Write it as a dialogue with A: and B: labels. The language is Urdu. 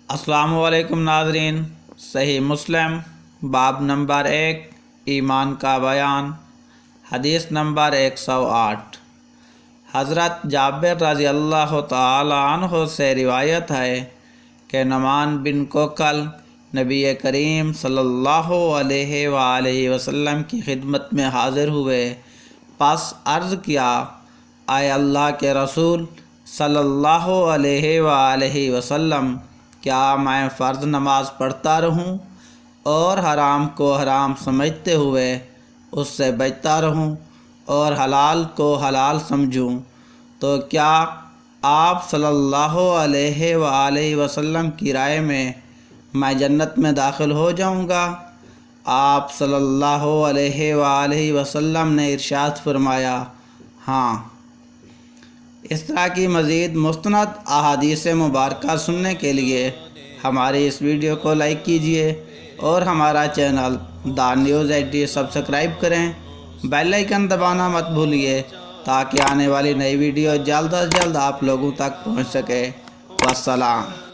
A: السلام علیکم ناظرین، صحیح مسلم باب نمبر 1 ایمان کا بیان، حدیث نمبر 108۔ حضرت جابر رضی اللہ تعالی عنہ سے روایت ہے کہ نعمان بن کوکل نبی کریم صلی اللہ علیہ وآلہ وسلم کی خدمت میں حاضر ہوئے، پس عرض کیا، اے اللہ کے رسول صلی اللہ علیہ وآلہ وسلم، کیا میں فرض نماز پڑھتا رہوں اور حرام کو حرام سمجھتے ہوئے اس سے بچتا رہوں اور حلال کو حلال سمجھوں تو کیا آپ صلی اللہ علیہ وآلہ وسلم کی رائے میں جنت میں داخل ہو جاؤں گا؟ آپ صلی اللہ علیہ وآلہ وسلم نے ارشاد فرمایا، ہاں۔ اس طرح کی مزید مستند احادیث مبارکہ سننے کے لیے ہماری اس ویڈیو کو لائک کیجیے اور ہمارا چینل دا نیوز ایڈی سبسکرائب کریں، بیل آئیکن دبانا مت بھولیے تاکہ آنے والی نئی ویڈیو جلد از جلد آپ لوگوں تک پہنچ سکے۔ والسلام۔